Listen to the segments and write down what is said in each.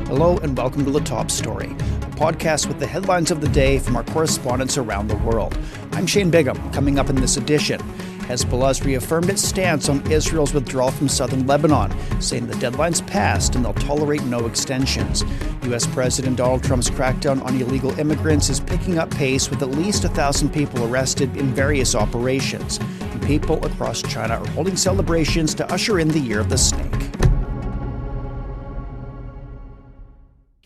Hello and welcome to The Top Story, a podcast with the headlines of the day from our correspondents around the world. I'm Shane Bigham. Coming up in this edition, Hezbollah has reaffirmed its stance on Israel's withdrawal from southern Lebanon, saying the deadline's passed and they'll tolerate no extensions. U.S. President Donald Trump's crackdown on illegal immigrants is picking up pace with at least 1,000 people arrested in various operations. And people across China are holding celebrations to usher in the Year of the Snake.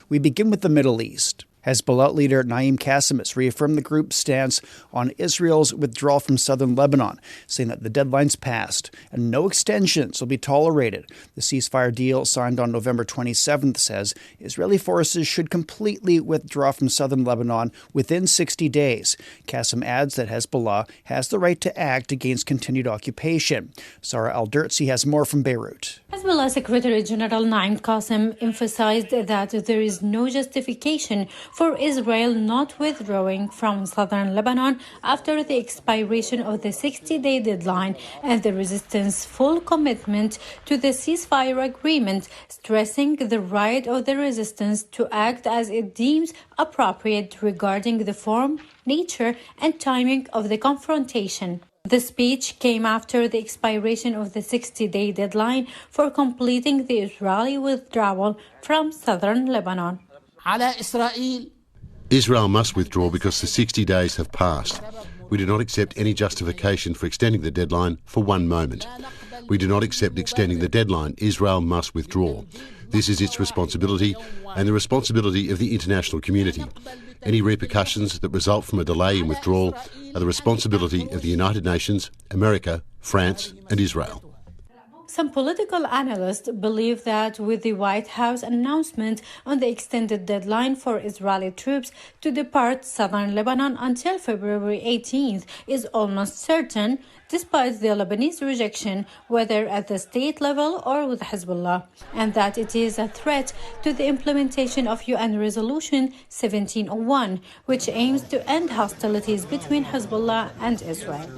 We begin with the Middle East. Hezbollah leader Naim Qassem has reaffirmed the group's stance on Israel's withdrawal from southern Lebanon, saying that the deadline's passed and no extensions will be tolerated. The ceasefire deal signed on November 27th says Israeli forces should completely withdraw from southern Lebanon within 60 days. Qassem adds that Hezbollah has the right to act against continued occupation. Sarah Aldertsi has more from Beirut. Hezbollah Secretary General Naim Qassem emphasized that there is no justification for Israel not withdrawing from southern Lebanon after the expiration of the 60-day deadline and the resistance full commitment to the ceasefire agreement, stressing the right of the resistance to act as it deems appropriate regarding the form, nature, and timing of the confrontation. The speech came after the expiration of the 60-day deadline for completing the Israeli withdrawal from southern Lebanon. Israel must withdraw because the 60 days have passed. We do not accept any justification for extending the deadline for one moment. We do not accept extending the deadline. Israel must withdraw. This is its responsibility and the responsibility of the international community. Any repercussions that result from a delay in withdrawal are the responsibility of the United Nations, America, France and Israel. Some political analysts believe that with the White House announcement on the extended deadline for Israeli troops to depart southern Lebanon until February 18th is almost certain, despite the Lebanese rejection, whether at the state level or with Hezbollah, and that it is a threat to the implementation of UN Resolution 1701, which aims to end hostilities between Hezbollah and Israel.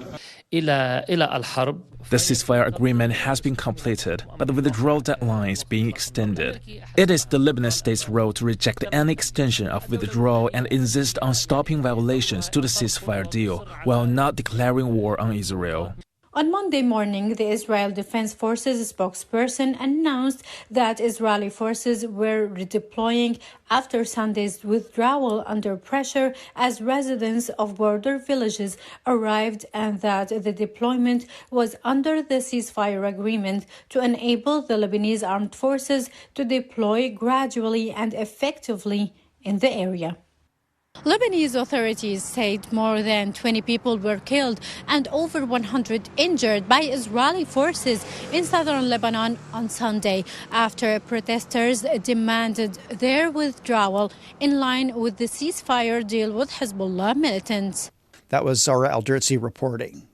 The ceasefire agreement has been completed, but the withdrawal deadline is being extended. It is the Lebanese state's role to reject any extension of withdrawal and insist on stopping violations to the ceasefire deal while not declaring war on Israel. On Monday morning, the Israel Defense Forces spokesperson announced that Israeli forces were redeploying after Sunday's withdrawal under pressure as residents of border villages arrived, and that the deployment was under the ceasefire agreement to enable the Lebanese armed forces to deploy gradually and effectively in the area. Lebanese authorities said more than 20 people were killed and over 100 injured by Israeli forces in southern Lebanon on Sunday after protesters demanded their withdrawal in line with the ceasefire deal with Hezbollah militants. That was Sarah Aldertsi reporting.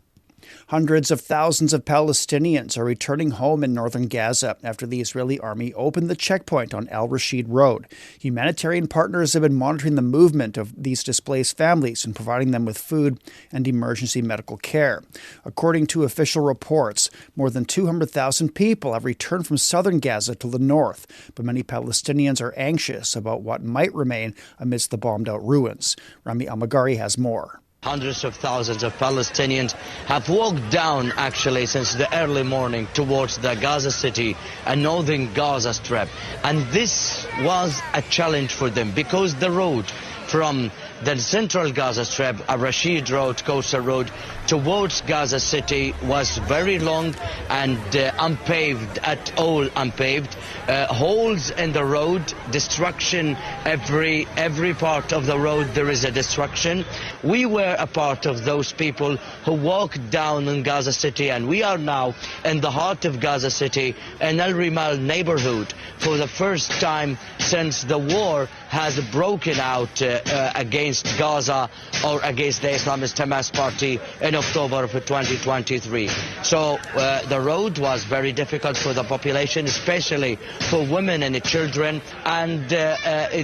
Hundreds of thousands of Palestinians are returning home in northern Gaza after the Israeli army opened the checkpoint on Al Rashid Road. Humanitarian partners have been monitoring the movement of these displaced families and providing them with food and emergency medical care. According to official reports, more than 200,000 people have returned from southern Gaza to the north, but many Palestinians are anxious about what might remain amidst the bombed-out ruins. Rami Almagari has more. Hundreds of thousands of Palestinians have walked down actually since the early morning towards the Gaza City and northern Gaza Strip. And this was a challenge for them because the road from the central Gaza Strip, a Rashid Road, Coastal Road, towards Gaza City was very long and unpaved, at all unpaved. Holes in the road, destruction, every part of the road there is a destruction. We were a part of those people who walked down in Gaza City, and we are now in the heart of Gaza City in Al Rimal neighborhood for the first time since the war has broken out against Gaza or against the Islamist Hamas party in October of 2023. So the road was very difficult for the population, especially for women and children. And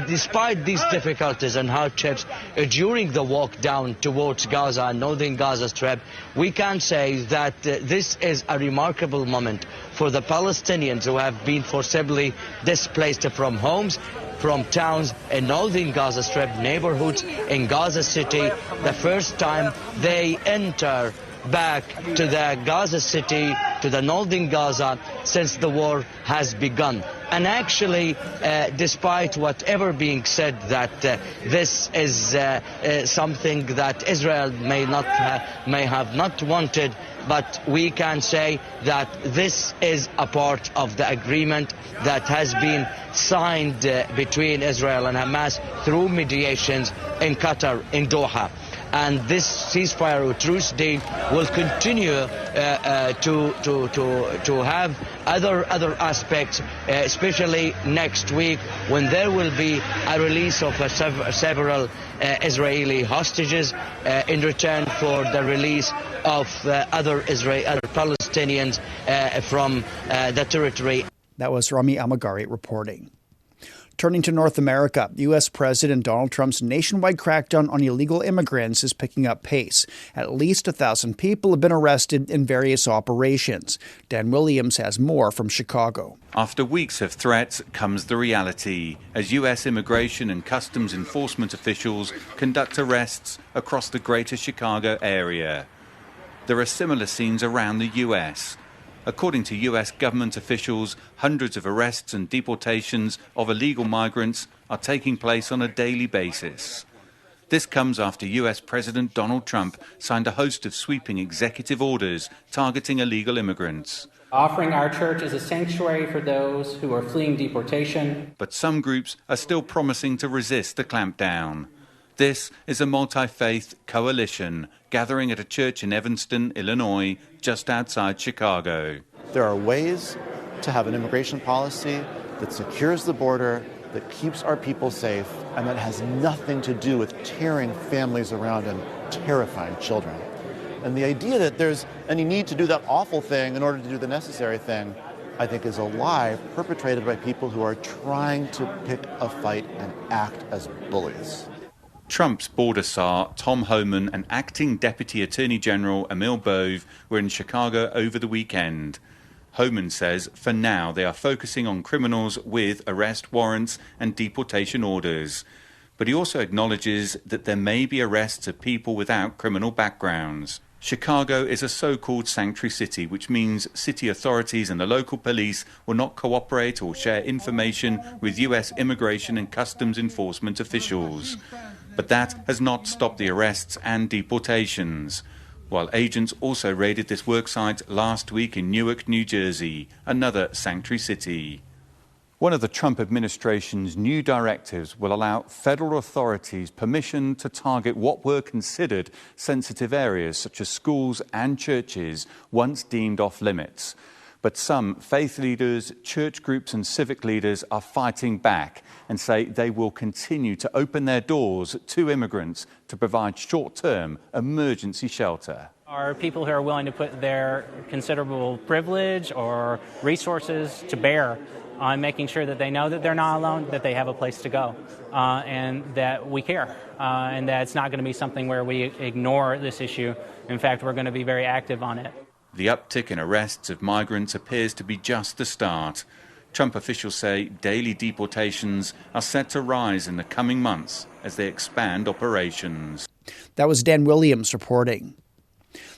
despite these difficulties and hardships during the walk down towards Gaza and northern Gaza Strip, we can say that this is a remarkable moment for the Palestinians who have been forcibly displaced from homes, from towns in northern Gaza Strip, neighborhoods in Gaza City. The first time they enter back to the Gaza City, to the northern Gaza, since the war has begun. And actually, despite whatever being said that this is something that Israel may have not wanted, but we can say that this is a part of the agreement that has been signed between Israel and Hamas through mediations in Qatar, in Doha. And this ceasefire or truce deal will continue to have other aspects, especially next week when there will be a release of several Israeli hostages in return for the release of other Palestinians from the territory. That was Rami Almagari reporting. Turning to North America, U.S. President Donald Trump's nationwide crackdown on illegal immigrants is picking up pace. At least 1,000 people have been arrested in various operations. Dan Williams has more from Chicago. After weeks of threats comes the reality, as U.S. immigration and customs enforcement officials conduct arrests across the greater Chicago area. There are similar scenes around the U.S. According to U.S. government officials, hundreds of arrests and deportations of illegal migrants are taking place on a daily basis. This comes after U.S. President Donald Trump signed a host of sweeping executive orders targeting illegal immigrants. Offering our church as a sanctuary for those who are fleeing deportation. But some groups are still promising to resist the clampdown. This is a multi-faith coalition gathering at a church in Evanston, Illinois, just outside Chicago. There are ways to have an immigration policy that secures the border, that keeps our people safe, and that has nothing to do with tearing families around and terrifying children. And the idea that there's any need to do that awful thing in order to do the necessary thing, I think is a lie perpetrated by people who are trying to pick a fight and act as bullies. Trump's border czar, Tom Homan, and acting Deputy Attorney General Emil Bove were in Chicago over the weekend. Homan says for now they are focusing on criminals with arrest warrants and deportation orders. But he also acknowledges that there may be arrests of people without criminal backgrounds. Chicago is a so-called sanctuary city, which means city authorities and the local police will not cooperate or share information with U.S. immigration and customs enforcement officials. But that has not stopped the arrests and deportations, while agents also raided this worksite last week in Newark, New Jersey, another sanctuary city. One of the Trump administration's new directives will allow federal authorities permission to target what were considered sensitive areas, such as schools and churches, once deemed off limits. But some faith leaders, church groups and civic leaders are fighting back and say they will continue to open their doors to immigrants to provide short-term emergency shelter. Are people who are willing to put their considerable privilege or resources to bear on making sure that they know that they're not alone, that they have a place to go, and that we care, and that it's not going to be something where we ignore this issue. In fact, we're going to be very active on it. The uptick in arrests of migrants appears to be just the start. Trump officials say daily deportations are set to rise in the coming months as they expand operations. That was Dan Williams reporting.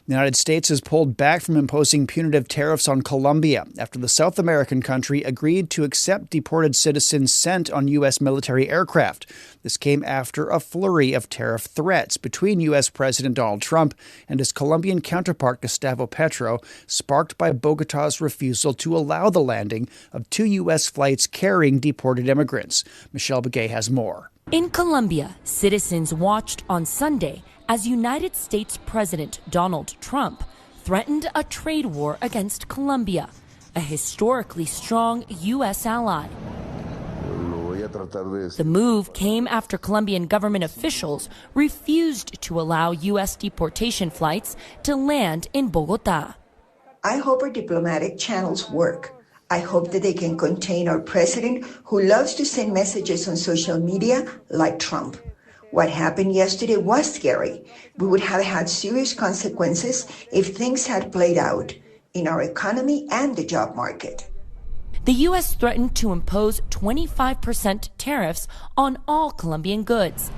The United States has pulled back from imposing punitive tariffs on Colombia after the South American country agreed to accept deported citizens sent on U.S. military aircraft. This came after a flurry of tariff threats between U.S. President Donald Trump and his Colombian counterpart Gustavo Petro, sparked by Bogotá's refusal to allow the landing of 2 U.S. flights carrying deported immigrants. Michelle Begay has more. In Colombia, citizens watched on Sunday as United States President Donald Trump threatened a trade war against Colombia, a historically strong U.S. ally. The move came after Colombian government officials refused to allow U.S. deportation flights to land in Bogotá. I hope our diplomatic channels work. I hope that they can contain our president, who loves to send messages on social media like Trump. What happened yesterday was scary. We would have had serious consequences if things had played out. in our economy and the job market. The U.S. threatened to impose 25% tariffs on all Colombian goods.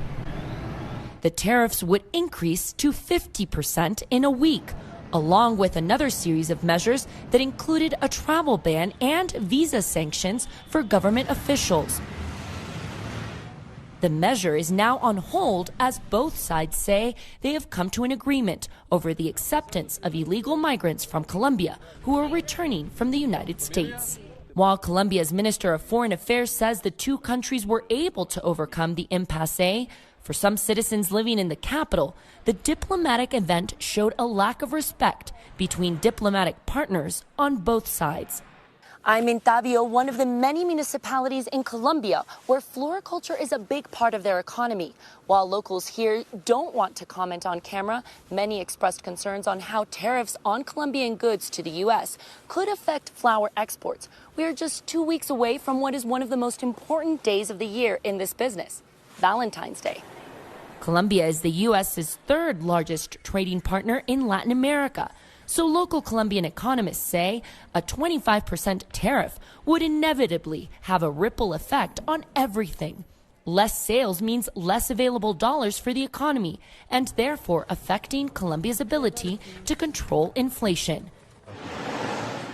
The tariffs would increase to 50% in a week, along with another series of measures that included a travel ban and visa sanctions for government officials. The measure is now on hold as both sides say they have come to an agreement over the acceptance of illegal migrants from Colombia who are returning from the United States. While Colombia's Minister of Foreign Affairs says the two countries were able to overcome the impasse, for some citizens living in the capital, the diplomatic event showed a lack of respect between diplomatic partners on both sides. I'm in Tabio, one of the many municipalities in Colombia where floriculture is a big part of their economy. While locals here don't want to comment on camera, many expressed concerns on how tariffs on Colombian goods to the U.S. could affect flower exports. We are just 2 weeks away from what is one of the most important days of the year in this business, Valentine's Day. Colombia is the U.S.'s third largest trading partner in Latin America. So local Colombian economists say a 25% tariff would inevitably have a ripple effect on everything. Less sales means less available dollars for the economy and therefore affecting Colombia's ability to control inflation.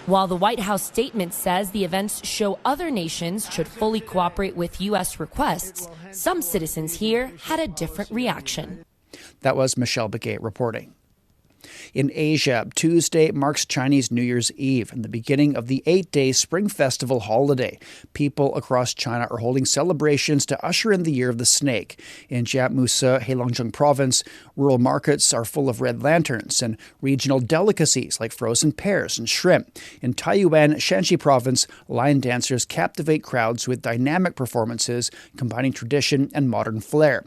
While the White House statement says the events show other nations should fully cooperate with U.S. requests, some citizens here had a different reaction. That was Michelle Begay reporting. In Asia, Tuesday marks Chinese New Year's Eve and the beginning of the 8-day Spring Festival holiday. People across China are holding celebrations to usher in the Year of the Snake. In Jiamusi, Heilongjiang Province, rural markets are full of red lanterns and regional delicacies like frozen pears and shrimp. In Taiyuan, Shanxi Province, lion dancers captivate crowds with dynamic performances combining tradition and modern flair.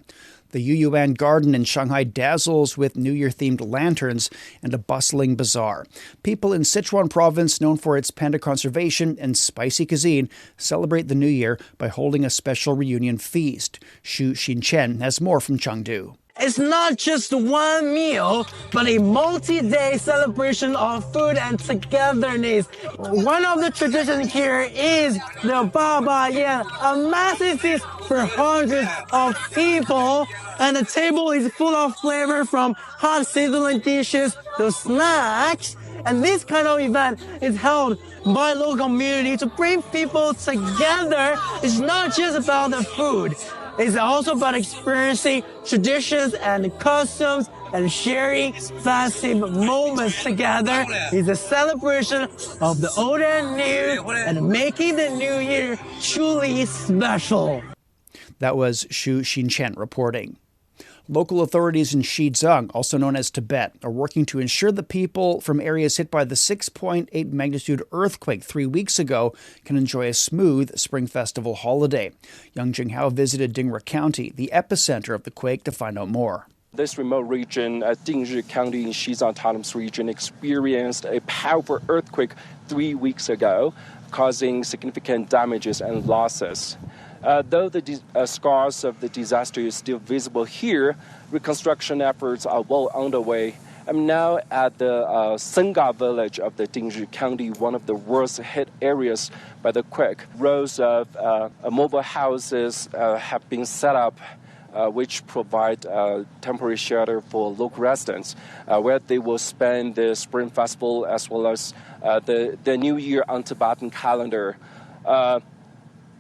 The Yuyuan Garden in Shanghai dazzles with New Year-themed lanterns and a bustling bazaar. People in Sichuan Province, known for its panda conservation and spicy cuisine, celebrate the New Year by holding a special reunion feast. Xu Xinchen has more from Chengdu. It's not just one meal, but a multi-day celebration of food and togetherness. One of the traditions here is the Baba Yan, a massive feast for hundreds of people. And the table is full of flavor from hot sizzling dishes to snacks. And this kind of event is held by local community to bring people together. It's not just about the food. It's also about experiencing traditions and customs and sharing festive moments together. It's a celebration of the old and new and making the new year truly special. That was Xu Xinchen reporting. Local authorities in Xizang, also known as Tibet, are working to ensure that people from areas hit by the 6.8 magnitude earthquake 3 weeks ago can enjoy a smooth Spring Festival holiday. Yang Jinghao visited Dingra County, the epicenter of the quake, to find out more. This remote region, Dingzhi County in Xizang Autonomous Region, experienced a powerful earthquake 3 weeks ago, causing significant damages and losses. Though the scars of the disaster is still visible here, reconstruction efforts are well underway. I'm now at the Senga village of the Dingzhi County, one of the worst hit areas by the quake. Rows of mobile houses have been set up which provide temporary shelter for local residents, where they will spend the Spring Festival as well as the New Year on Tibetan calendar.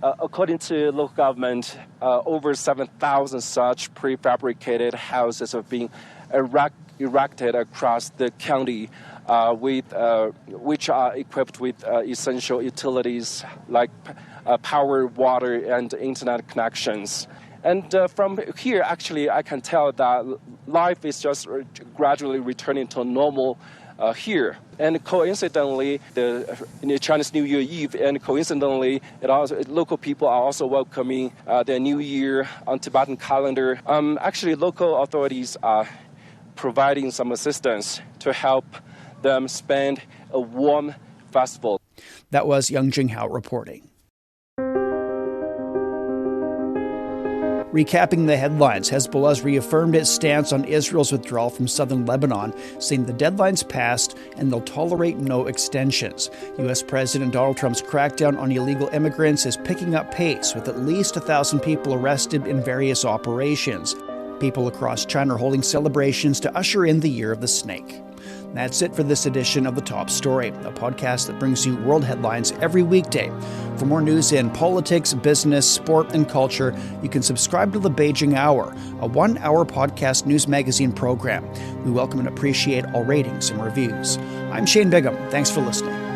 According to local government, over 7,000 such prefabricated houses have been erected across the county, which are equipped with essential utilities like power, water, and internet connections. And from here, actually, I can tell that life is just gradually returning to normal here. And coincidentally, the Chinese New Year Eve, and coincidentally, local people are also welcoming their New Year on Tibetan calendar. Actually, local authorities are providing some assistance to help them spend a warm festival. That was Yang Jinghao reporting. Recapping the headlines, Hezbollah has reaffirmed its stance on Israel's withdrawal from southern Lebanon, saying the deadline's passed and they'll tolerate no extensions. U.S. President Donald Trump's crackdown on illegal immigrants is picking up pace, with at least 1,000 people arrested in various operations. People across China are holding celebrations to usher in the Year of the Snake. That's it for this edition of The Top Story, a podcast that brings you world headlines every weekday. For more news in politics, business, sport, and culture, you can subscribe to The Beijing Hour, a one-hour podcast news magazine program. We welcome and appreciate all ratings and reviews. I'm Shane Bigham. Thanks for listening.